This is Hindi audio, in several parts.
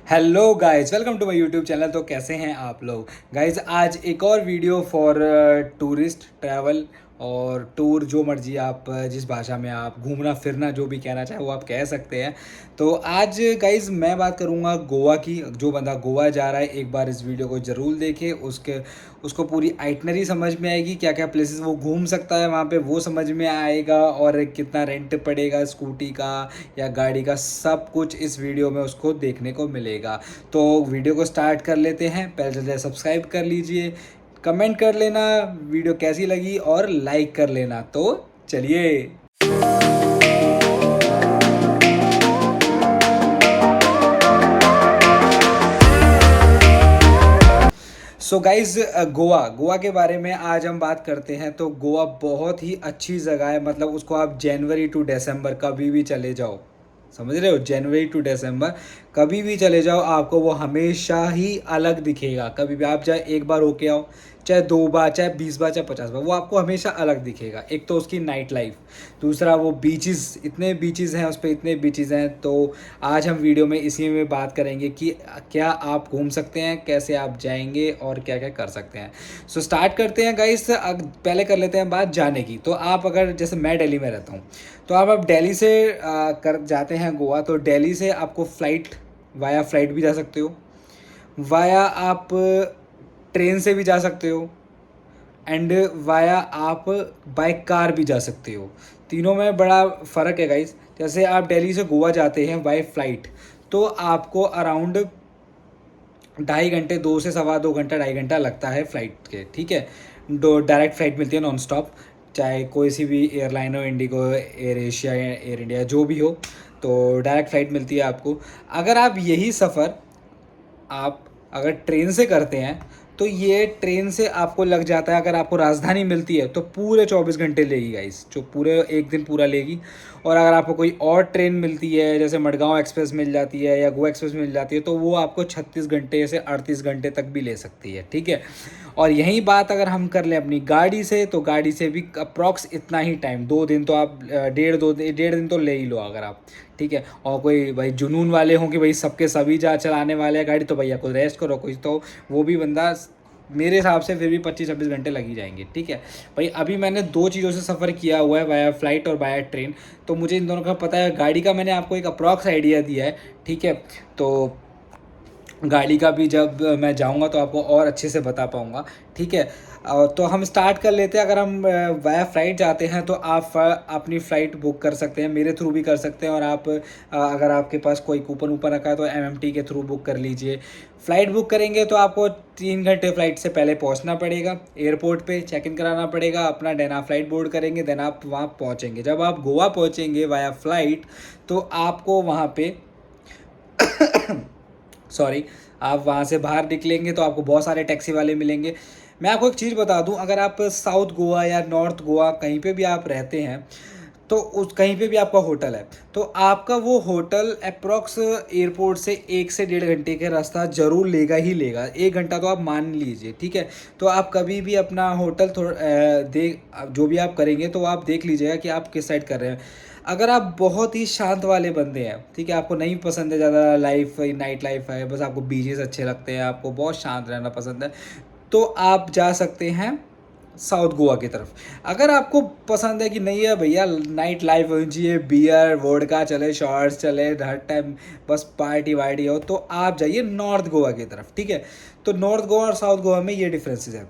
Hello guys, welcome to my YouTube channel. तो कैसे हैं आप लोग गाइस? आज एक और वीडियो फॉर टूरिस्ट ट्रैवल और टूर, जो मर्जी आप जिस भाषा में आप घूमना फिरना जो भी कहना चाहे वो आप कह सकते हैं। तो आज गाइस मैं बात करूंगा गोवा की। जो बंदा गोवा जा रहा है एक बार इस वीडियो को ज़रूर देखे, उसको पूरी आइटनरी समझ में आएगी, क्या क्या प्लेसेस वो घूम सकता है वहाँ पे वो समझ में आएगा, और कितना रेंट पड़ेगा स्कूटी का या गाड़ी का, सब कुछ इस वीडियो में उसको देखने को मिलेगा। तो वीडियो को स्टार्ट कर लेते हैं। पहले चलते सब्सक्राइब कर लीजिए, कमेंट कर लेना वीडियो कैसी लगी और लाइक कर लेना। तो चलिए। सो गाइज, गोवा गोवा के बारे में आज हम बात करते हैं। तो गोवा बहुत ही अच्छी जगह है, मतलब उसको आप जनवरी टू दिसंबर कभी भी चले जाओ, समझ रहे हो, जनवरी टू दिसंबर कभी भी चले जाओ, आपको वो हमेशा ही अलग दिखेगा। कभी भी आप चाहे एक बार होके आओ, चाहे 2 बार, चाहे 20 बार, चाहे 50 बार, वो आपको हमेशा अलग दिखेगा। एक तो उसकी नाइट लाइफ, दूसरा वो बीचेस, इतने बीचेस हैं उस पर, इतने बीचेस हैं। तो आज हम वीडियो में इसी में बात करेंगे कि क्या आप घूम सकते हैं, कैसे आप जाएंगे और क्या क्या कर सकते हैं। सो स्टार्ट करते हैं गाइस। पहले कर लेते हैं बात जाने की। तो आप अगर, जैसे मैं दिल्ली में रहता हूँ, तो आप अब दिल्ली से कर जाते हैं गोवा। तो दिल्ली से आपको वाया फ्लाइट भी जा सकते हो, वाया आप ट्रेन से भी जा सकते हो, एंड वाया आप बाय कार भी जा सकते हो। तीनों में बड़ा फ़र्क है गाइस। जैसे आप दिल्ली से गोवा जाते हैं बाय फ्लाइट, तो आपको अराउंड 2.5 घंटे, 2 से 2.25 घंटा, 2.5 घंटा लगता है फ़्लाइट के, ठीक है। दो डायरेक्ट फ़्लाइट मिलती है नॉन स्टॉप, चाहे कोई सी भी एयरलाइन हो, इंडिगो, एयर एशिया या एयर इंडिया, जो भी हो, तो डायरेक्ट फ़्लाइट मिलती है आपको। अगर आप यही सफ़र आप अगर ट्रेन से करते हैं, तो ये ट्रेन से आपको लग जाता है, अगर आपको राजधानी मिलती है तो पूरे 24 घंटे लेगी गाइस, जो पूरे एक दिन पूरा लेगी। और अगर आपको कोई और ट्रेन मिलती है, जैसे मडगांव एक्सप्रेस मिल जाती है या गोवा एक्सप्रेस मिल जाती है, तो वो आपको 36 घंटे से 38 घंटे तक भी ले सकती है, ठीक है। और यही बात अगर हम कर लें अपनी गाड़ी से, तो गाड़ी से भी अप्रॉक्स इतना ही टाइम, 2 दिन तो आप, 1.5 दिन तो ले ही लो अगर आप, ठीक है। और कोई भाई जुनून वाले हों कि भाई सबके सभी जा चलाने वाले हैं गाड़ी, तो भैया को रेस्ट करो कुछ, तो वो भी बंदा मेरे हिसाब से फिर भी 25-26 घंटे लग ही जाएंगे, ठीक है भाई। अभी मैंने 2 चीज़ों से सफ़र किया हुआ है, वाया फ्लाइट और वाया ट्रेन, तो मुझे इन दोनों का पता है। गाड़ी का मैंने आपको एक अप्रॉक्स आइडिया दिया है, ठीक है। तो गाड़ी का भी जब मैं जाऊंगा तो आपको और अच्छे से बता पाऊंगा, ठीक है। तो हम स्टार्ट कर लेते हैं। अगर हम वाया फ़्लाइट जाते हैं, तो आप अपनी फ़्लाइट बुक कर सकते हैं, मेरे थ्रू भी कर सकते हैं। और आप अगर आपके पास कोई कूपन वूपन रखा है तो एमएमटी के थ्रू बुक कर लीजिए। फ़्लाइट बुक करेंगे तो आपको 3 घंटे फ़्लाइट से पहले पहुंचना पड़ेगा, एयरपोर्ट पे चेक इन कराना पड़ेगा अपना, देन आप फ़्लाइट बोर्ड करेंगे, देन आप वहाँ पहुँचेंगे। जब आप गोवा पहुँचेंगे वाया फ़्लाइट, तो आपको वहाँ पे सॉरी, आप वहाँ से बाहर निकलेंगे तो आपको बहुत सारे टैक्सी वाले मिलेंगे। मैं आपको एक चीज़ बता दूं, अगर आप साउथ गोवा या नॉर्थ गोवा कहीं पे भी आप रहते हैं, तो उस कहीं पे भी आपका होटल है, तो आपका वो होटल अप्रॉक्स एयरपोर्ट से 1 से 1.5 घंटे का रास्ता ज़रूर लेगा ही लेगा, 1 घंटा तो आप मान लीजिए, ठीक है। तो आप कभी भी अपना होटल थोड़ा जो भी आप करेंगे तो आप देख लीजिएगा कि आप किस साइड कर रहे हैं। अगर आप बहुत ही शांत वाले बंदे हैं, ठीक है, आपको नहीं पसंद है ज़्यादा लाइफ, नाइट लाइफ है, बस आपको बीचेस अच्छे लगते हैं, आपको बहुत शांत रहना पसंद है, तो आप जा सकते हैं साउथ गोवा की तरफ। अगर आपको पसंद है कि नहीं है भैया, नाइट लाइफ होनी चाहिए, बियर वोडका चले, शॉर्ट्स चले, हर टाइम बस पार्टी वार्टी हो, तो आप जाइए नॉर्थ गोवा की तरफ, ठीक है। तो नॉर्थ गोवा और साउथ गोवा में ये डिफरेंसेस हैं।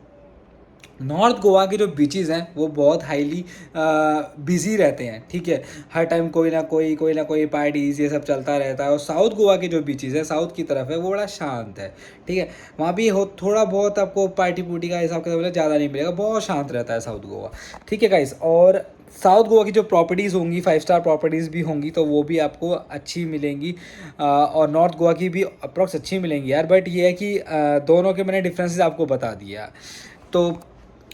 नॉर्थ गोवा के जो बीचेस हैं वो बहुत हाईली बिजी रहते हैं, ठीक है। हर टाइम कोई ना कोई पार्टीज ये सब चलता रहता है। और साउथ गोवा के जो बीचेस है, साउथ की तरफ है, वो बड़ा शांत है, ठीक है। वहाँ भी हो थोड़ा बहुत आपको पार्टी पुर्टी का हिसाब किताब ज़्यादा नहीं मिलेगा, बहुत शांत रहता है साउथ गोवा, ठीक है गाइस। और साउथ गोवा की जो प्रॉपर्टीज़ होंगी, 5 स्टार प्रॉपर्टीज़ भी होंगी, तो वो भी आपको अच्छी मिलेंगी। और नॉर्थ गोवा की भी अप्रॉक्स अच्छी मिलेंगी यार। बट ये है कि दोनों के मैंने डिफरेंसेस आपको बता दिया। तो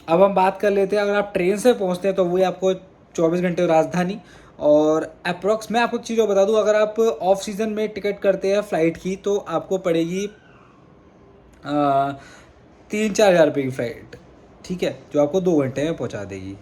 अब हम बात कर लेते हैं, अगर आप ट्रेन से पहुंचते हैं तो वही आपको 24 घंटे राजधानी। और अप्रॉक्स मैं आपको चीज़ और बता दूं, अगर आप ऑफ सीज़न में टिकट करते हैं फ़्लाइट की, तो आपको पड़ेगी 3-4 हज़ार रुपये की फ़्लाइट, ठीक है, जो आपको 2 घंटे में पहुंचा देगी।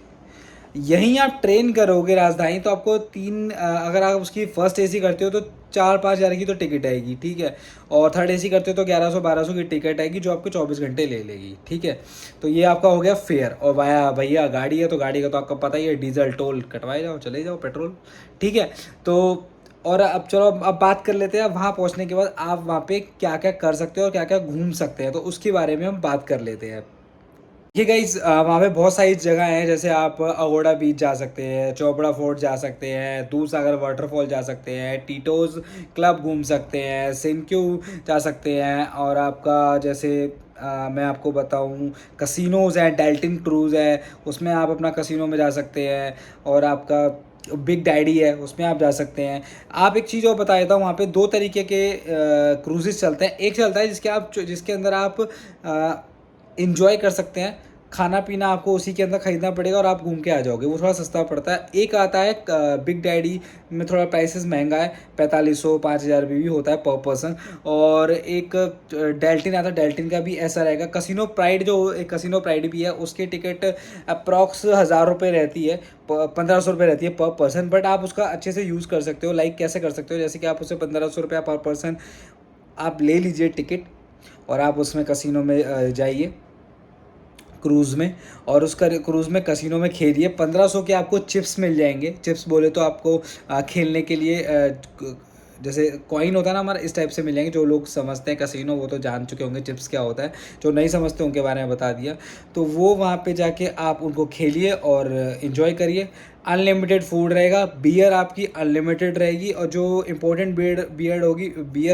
यहीं आप ट्रेन करोगे राजधानी, तो आपको अगर आप उसकी फ़र्स्ट एसी करते हो तो 4-5 हज़ार की तो टिकट आएगी, ठीक है। और थर्ड एसी करते हो तो 1100-1200 की टिकट आएगी, जो आपको 24 घंटे ले लेगी, ठीक है। तो ये आपका हो गया फेयर। और भैया गाड़ी है तो गाड़ी का तो आपको पता ही है, डीजल टोल कटवाए जाओ, चले जाओ, पेट्रोल, ठीक है। तो और अब चलो अब बात कर लेते हैं, वहाँ पहुँचने के बाद आप वहाँ पे क्या क्या कर सकते हो और क्या क्या घूम सकते हैं, तो उसके बारे में हम बात कर लेते हैं। ये गाइस वहाँ पे बहुत सारी जगह हैं, जैसे आप अगोड़ा बीच जा सकते हैं, चोपड़ा फोर्ट जा सकते हैं, दूध सागर वाटरफॉल जा सकते हैं, टीटोज क्लब घूम सकते हैं, सिंक्यू जा सकते हैं, और आपका जैसे मैं आपको बताऊं, कसिनोज़ हैं, डेल्टिन क्रूज़ है, उसमें आप अपना कसिनो में जा सकते हैं। और आपका बिग डैडी है, उसमें आप जा सकते हैं। आप एक चीज़ और बता देता हूँ, वहाँ पे दो तरीके के क्रूजेस चलते हैं। एक चलता है जिसके अंदर आप इंजॉय कर सकते हैं, खाना पीना आपको उसी के अंदर ख़रीदना पड़ेगा और आप घूम के आ जाओगे, वो थोड़ा सस्ता पड़ता है। एक आता है बिग डैडी में, थोड़ा प्राइसेस महंगा है, 4500-5000 भी होता है पर पर्सन। और एक डेल्टिन आता है, डेल्टिन का भी ऐसा रहेगा। कसिनो प्राइड, जो एक कसिनो प्राइड भी है, उसकी टिकट अप्रॉक्स 1000 रुपये रहती है, 1500 रुपये रहती है पर पर्सन। बट आप उसका अच्छे से यूज़ कर सकते हो। लाइक कैसे कर सकते हो, जैसे कि आप उसे 1500 रुपया पर पर्सन आप ले लीजिए टिकट, और आप उसमें कसिनो में जाइए क्रूज़ में, और उस क्रूज़ में कसिनो में खेलिए। 1500 के आपको चिप्स मिल जाएंगे। चिप्स बोले तो आपको खेलने के लिए जैसे कॉइन होता है ना हमारा, इस टाइप से मिल जाएंगे। जो लोग समझते हैं कसिनो वो तो जान चुके होंगे चिप्स क्या होता है, जो नहीं समझते उनके बारे में बता दिया। तो वो वहाँ पे जाके आप उनको खेलिए और इन्जॉय करिए। अनलिमिटेड फूड रहेगा, बियर आपकी अनलिमिटेड रहेगी, और जो इम्पोर्टेंट बियर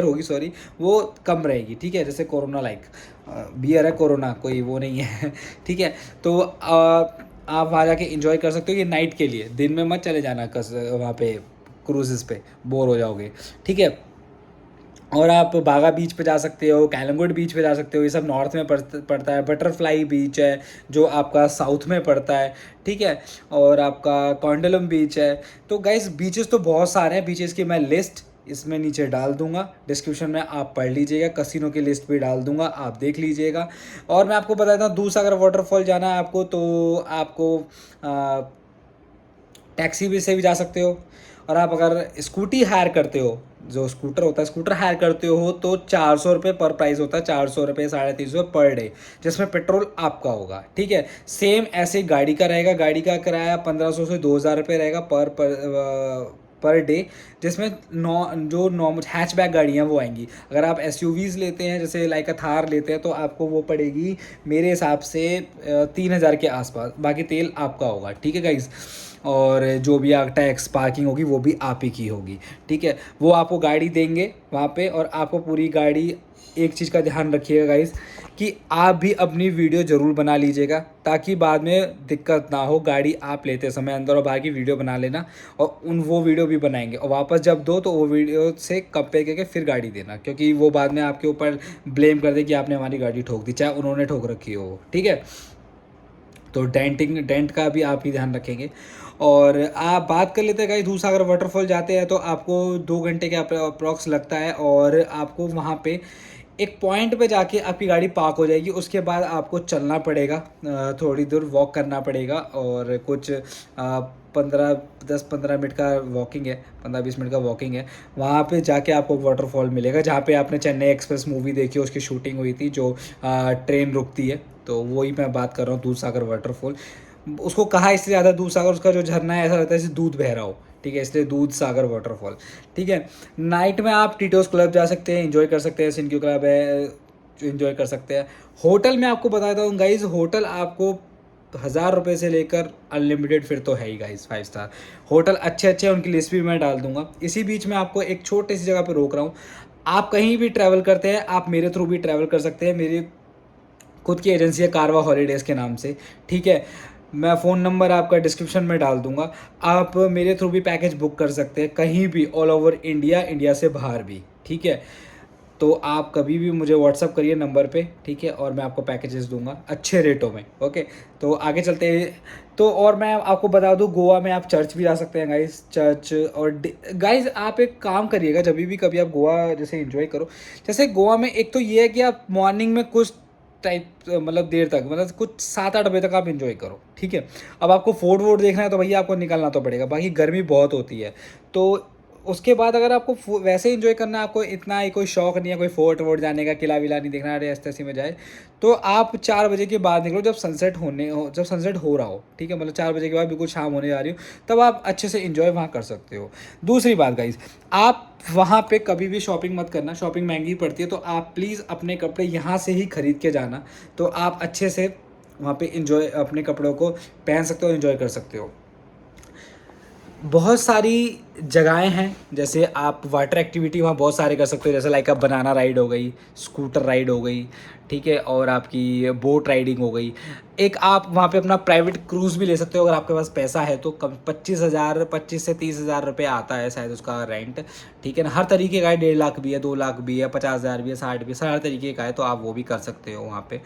होगी सॉरी, वो कम रहेगी, ठीक है। जैसे कोरोना लाइक बियर है, कोरोना कोई वो नहीं है ठीक है। तो आप वहाँ जाके इंजॉय कर सकते हो। ये नाइट के लिए, दिन में मत चले जाना वहाँ पे क्रूजेस पे, बोर हो जाओगे, ठीक है। और आप बागा बीच पे जा सकते हो, कैलमगुड बीच पे जा सकते हो, ये सब नॉर्थ में पड़ता है। बटरफ्लाई बीच है जो आपका साउथ में पड़ता है, ठीक है। और आपका कॉन्डलम बीच है। तो गाइस बीचेस तो बहुत सारे हैं, बीचेस की मैं लिस्ट इसमें नीचे डाल दूंगा डिस्क्रिप्शन में, आप पढ़ लीजिएगा। कसिनो की लिस्ट भी डाल दूंगा, आप देख लीजिएगा। और मैं आपको बताता हूँ, दूध सागर वाटरफॉल जाना है आपको, तो आपको टैक्सी भी से भी जा सकते हो। और आप अगर स्कूटी हायर करते हो, जो स्कूटर होता है, स्कूटर हायर करते हो, तो 400 रुपये पर प्राइस होता है, 400 रुपये 350 पर डे, जिसमें पेट्रोल आपका होगा, ठीक है। सेम ऐसे गाड़ी का रहेगा, गाड़ी का किराया 1500 से 2000 रुपये रहेगा पर डे, जिसमें जो नॉर्मल हैचबैक गाड़ियाँ वो आएंगी। अगर आप एसयूवीज़ लेते हैं, जैसे लाइक अ थार लेते हैं, तो आपको वो पड़ेगी मेरे हिसाब से 3000 के आसपास। बाकी तेल आपका होगा, ठीक है गाइज़। और जो भी टैक्स पार्किंग होगी वो भी आप ही की होगी, ठीक है। वो आपको गाड़ी देंगे वहाँ पे, और आपको पूरी गाड़ी, एक चीज़ का ध्यान रखिएगा गाइस, कि आप भी अपनी वीडियो ज़रूर बना लीजिएगा, ताकि बाद में दिक्कत ना हो। गाड़ी आप लेते समय अंदर और बाहर की वीडियो बना लेना, और वो वीडियो भी बनाएंगे, और वापस जब दो तो वो वीडियो से कंपेयर करके फिर गाड़ी देना, क्योंकि वो बाद में आपके ऊपर ब्लेम कर दे कि आपने हमारी गाड़ी ठोक दी, चाहे उन्होंने ठोक रखी हो, ठीक है। तो डेंट का भी आप ही ध्यान रखेंगे। और आप बात कर लेते हैं गाइस, दूधसागर वाटरफॉल जाते हैं तो आपको 2 घंटे के अप्रॉक्स लगता है, और आपको वहाँ पे एक पॉइंट पे जाके आपकी गाड़ी पार्क हो जाएगी। उसके बाद आपको चलना पड़ेगा, थोड़ी दूर वॉक करना पड़ेगा, और कुछ 10-15 मिनट का वॉकिंग है, 15-20 मिनट का वॉकिंग है। वहाँ पे जाके आपको वाटरफॉल मिलेगा, जहाँ पे आपने चेन्नई एक्सप्रेस मूवी देखी, उसकी शूटिंग हुई थी, जो ट्रेन रुकती है, तो वही मैं बात कर रहा हूँ, दूधसागर वाटरफॉल। उसको कहा इसलिए ज़्यादा दूधसागर, उसका जो झरना है ऐसा लगता है जैसे दूध बह रहा हो, ठीक है, इसलिए दूध सागर वाटरफॉल, ठीक है। नाइट में आप टीटोस क्लब जा सकते हैं, एंजॉय कर सकते हैं, सिंक्यू क्लब है, एंजॉय कर सकते हैं। होटल में आपको बताता हूँ गाइज, होटल आपको 1000 रुपये से लेकर अनलिमिटेड फिर तो है ही गाइज, 5 स्टार होटल अच्छे अच्छे हैं, उनकी लिस्ट भी मैं डाल दूंगा। इसी बीच में आपको एक छोटी सी जगह पर रोक रहा हूँ। आप कहीं भी ट्रैवल करते हैं, आप मेरे थ्रू भी ट्रैवल कर सकते हैं। मेरी खुद की एजेंसी है कारवा हॉलीडेज़ के नाम से, ठीक है। मैं फ़ोन नंबर आपका डिस्क्रिप्शन में डाल दूंगा। आप मेरे थ्रू भी पैकेज बुक कर सकते हैं, कहीं भी ऑल ओवर इंडिया, इंडिया से बाहर भी, ठीक है। तो आप कभी भी मुझे व्हाट्सअप करिए नंबर पे, ठीक है, और मैं आपको पैकेजेस दूंगा अच्छे रेटों में, ओके। तो आगे चलते हैं। तो और मैं आपको बता दूं, गोवा में आप चर्च भी जा सकते हैं गाइस, चर्च। और गाइस आप एक काम करिएगा, जब भी कभी आप गोवा जैसे एंजॉय करो, जैसे गोवा में एक तो ये है कि आप मॉर्निंग में कुछ टाइप मतलब देर तक, मतलब कुछ 7-8 बजे तक आप एंजॉय करो, ठीक है। अब आपको फोर्ट वोट देखना है तो भैया आपको निकलना तो पड़ेगा, बाकी गर्मी बहुत होती है। तो उसके बाद अगर आपको वैसे इंजॉय करना है, आपको इतना ही कोई शौक नहीं है, कोई फोर्ट वोट जाने का, किला विला नहीं देखना, अरे ऐसी में जाए, तो आप 4 बजे के बाद निकलो, जब सनसेट हो रहा हो, ठीक है, मतलब 4 बजे के बाद बिल्कुल शाम होने जा रही हो, तब आप अच्छे से इंजॉय वहाँ कर सकते हो। दूसरी बात गाइज, आप वहाँ पे कभी भी शॉपिंग मत करना, शॉपिंग महंगी पड़ती है, तो आप प्लीज़ अपने कपड़े यहाँ से ही खरीद के जाना, तो आप अच्छे से वहाँ पे इंजॉय अपने कपड़ों को पहन सकते हो, इंजॉय कर सकते हो। बहुत सारी जगहें हैं, जैसे आप वाटर एक्टिविटी वहाँ बहुत सारे कर सकते हो, जैसे लाइक आप बनाना राइड हो गई, स्कूटर राइड हो गई, ठीक है, और आपकी बोट राइडिंग हो गई। एक आप वहाँ पे अपना प्राइवेट क्रूज़ भी ले सकते हो, अगर आपके पास पैसा है तो। कम 25 से 30 हज़ार रुपये आता है शायद उसका रेंट, ठीक है ना। हर तरीके का है, 1.5 लाख भी है, 2 लाख भी है, 50 हज़ार भी है, 60 भी है, हर तरीके का है, तो आप वो भी कर सकते हो वहाँ पे,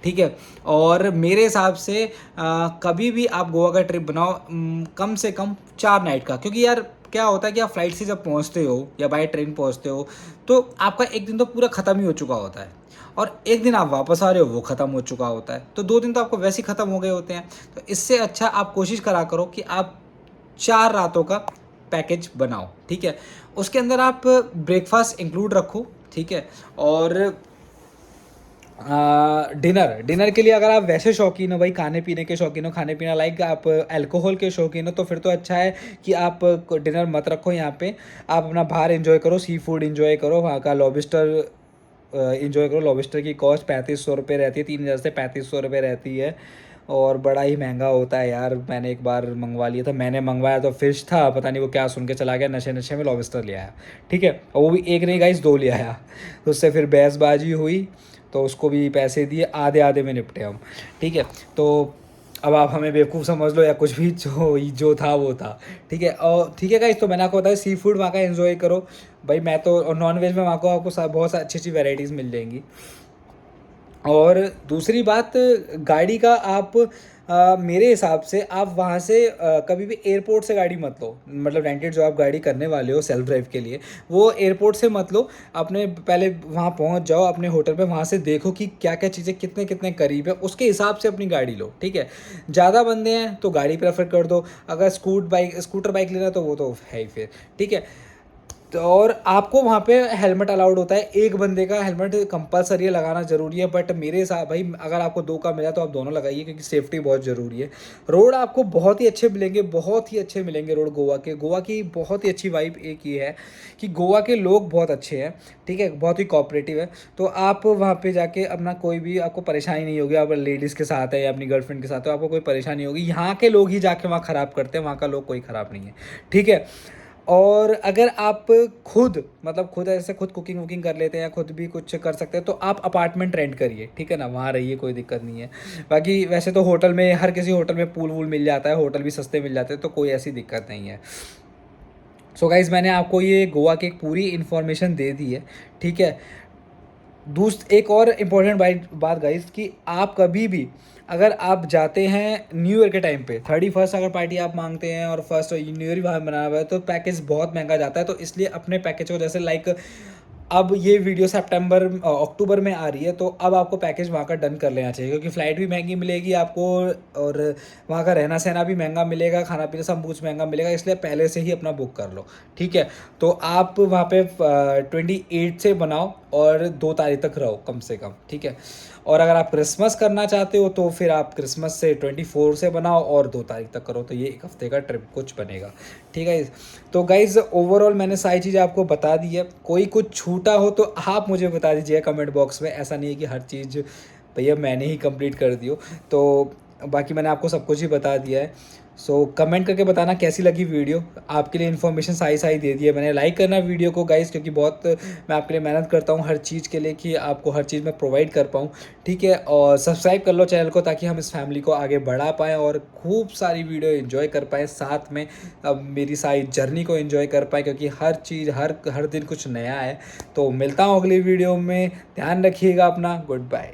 ठीक है। और मेरे हिसाब से कभी भी आप गोवा का ट्रिप बनाओ, कम से कम 4 नाइट का, क्योंकि यार क्या होता है कि आप फ्लाइट से जब पहुंचते हो या बाय ट्रेन पहुंचते हो, तो आपका एक दिन तो पूरा ख़त्म ही हो चुका होता है, और एक दिन आप वापस आ रहे हो वो ख़त्म हो चुका होता है, तो 2 दिन तो आपको वैसे ही ख़त्म हो गए होते हैं। तो इससे अच्छा आप कोशिश करा करो कि आप 4 रातों का पैकेज बनाओ, ठीक है। उसके अंदर आप ब्रेकफास्ट इंक्लूड रखो, ठीक है। और डिनर के लिए अगर आप वैसे शौकीन हो भाई, खाने पीने के शौकीन हो, खाने पीना लाइक आप अल्कोहल के शौकीन हो, तो फिर तो अच्छा है कि आप डिनर मत रखो यहाँ पे। आप अपना बाहर एंजॉय करो, सी फूड एंजॉय करो, वहाँ का लॉबस्टर इंजॉय करो। लॉबस्टर की कॉस्ट 3500 रुपये रहती है, 3000 से 3500 रुपये रहती है, और बड़ा ही महंगा होता है यार। मैंने एक बार मंगवा लिया था, मैंने मंगवाया तो फिश था, पता नहीं वो क्या सुन के चला गया, नशे नशे में लॉबस्टर ले आया, ठीक है। और वो भी एक नहीं गाइस, 2 ले आया, तो उससे फिर बहसबाजी हुई, तो उसको भी पैसे दिए, आधे आधे में निपटे हम, ठीक है। तो अब आप हमें बेवकूफ़ समझ लो या कुछ भी, जो था वो था, ठीक है। और ठीक है गाइस, तो मैंने आपको बताया सी फूड वहाँ का एंजॉय करो भाई। मैं तो, और नॉन वेज में वहाँ को आपको बहुत अच्छी अच्छी वेराइटीज़ मिल जाएंगी। और दूसरी बात, गाड़ी का आप मेरे हिसाब से आप वहाँ से कभी भी एयरपोर्ट से गाड़ी मत लो, मतलब रेंटेड जो आप गाड़ी करने वाले हो सेल्फ ड्राइव के लिए, वो एयरपोर्ट से मत लो। अपने पहले वहाँ पहुँच जाओ अपने होटल पे, वहाँ से देखो कि क्या क्या चीज़ें कितने कितने करीब है, उसके हिसाब से अपनी गाड़ी लो, ठीक है। ज़्यादा बंदे हैं तो गाड़ी प्रेफर कर दो, अगर स्कूटर बाइक लेना तो वो तो है ही फिर, ठीक है। तो और आपको वहाँ पे हेलमेट अलाउड होता है, एक बंदे का हेलमेट कंपलसरी है, लगाना ज़रूरी है। बट मेरे साथ भाई, अगर आपको 2 का मिला तो आप दोनों लगाइए, क्योंकि सेफ्टी बहुत ज़रूरी है। रोड आपको बहुत ही अच्छे मिलेंगे, बहुत ही अच्छे मिलेंगे रोड गोवा के। गोवा की बहुत ही अच्छी वाइब एक ये है कि गोवा के लोग बहुत अच्छे हैं, ठीक है, बहुत ही कोऑपरेटिव है। तो आप वहाँ पे जाके अपना कोई भी आपको परेशानी नहीं होगी, आप लेडीज़ के साथ है या अपनी गर्लफ्रेंड के साथ है, आपको कोई परेशानी होगी। यहाँ के लोग ही जाके वहाँ ख़राब करते हैं, वहाँ का लोग कोई ख़राब नहीं है, ठीक है। और अगर आप खुद ऐसे खुद कुकिंग वुकिंग कर लेते हैं या खुद भी कुछ कर सकते हैं, तो आप अपार्टमेंट रेंट करिए, ठीक है ना, वहाँ रहिए, कोई दिक्कत नहीं है। बाकी वैसे तो होटल में, हर किसी होटल में पूल वूल मिल जाता है, होटल भी सस्ते मिल जाते हैं, तो कोई ऐसी दिक्कत नहीं है। सो गाइज़, मैंने आपको ये गोवा की एक पूरी इन्फॉर्मेशन दे दी है, ठीक है। एक और इम्पॉर्टेंट बात गाइस, कि आप कभी भी अगर आप जाते हैं न्यू ईयर के टाइम पे, 31st अगर पार्टी आप मांगते हैं और फर्स्ट न्यू ईयर वहाँ मनाया हुआ है, तो पैकेज बहुत महंगा जाता है। तो इसलिए अपने पैकेज को, जैसे लाइक अब ये वीडियो अक्टूबर में आ रही है, तो अब आपको पैकेज वहाँ का डन कर लेना चाहिए, क्योंकि फ़्लाइट भी महंगी मिलेगी आपको, और वहाँ का रहना सहना भी महंगा मिलेगा, खाना पीना सब कुछ महंगा मिलेगा, इसलिए पहले से ही अपना बुक कर लो, ठीक है। तो आप वहाँ पे 28 से बनाओ और 2 तारीख तक रहो कम से कम, ठीक है। और अगर आप क्रिसमस करना चाहते हो तो फिर आप क्रिसमस से 24 से बनाओ और 2 तारीख तक करो, तो ये 1 हफ्ते का ट्रिप कुछ बनेगा, ठीक है। तो गाइज़, ओवरऑल मैंने सारी चीज़ें आपको बता दी है। कोई कुछ छूटा हो तो आप मुझे बता दीजिए कमेंट बॉक्स में, ऐसा नहीं है कि हर चीज़ भैया मैंने ही कंप्लीट कर दी हो। तो बाकी मैंने आपको सब कुछ ही बता दिया है। सो कमेंट करके बताना कैसी लगी वीडियो। आपके लिए इन्फॉर्मेशन सारी दे दी है मैंने। लाइक करना वीडियो को गाइस, क्योंकि बहुत मैं आपके लिए मेहनत करता हूँ हर चीज़ के लिए, कि आपको हर चीज़ मैं प्रोवाइड कर पाऊँ, ठीक है। और सब्सक्राइब कर लो चैनल को, ताकि हम इस फैमिली को आगे बढ़ा पाएँ और खूब सारी वीडियो एंजॉय कर पाएँ साथ में, अब मेरी सारी जर्नी को एंजॉय कर पाएँ, क्योंकि हर चीज़ हर दिन कुछ नया है। तो मिलता हूँ अगली वीडियो में, ध्यान रखिएगा अपना, गुड बाय।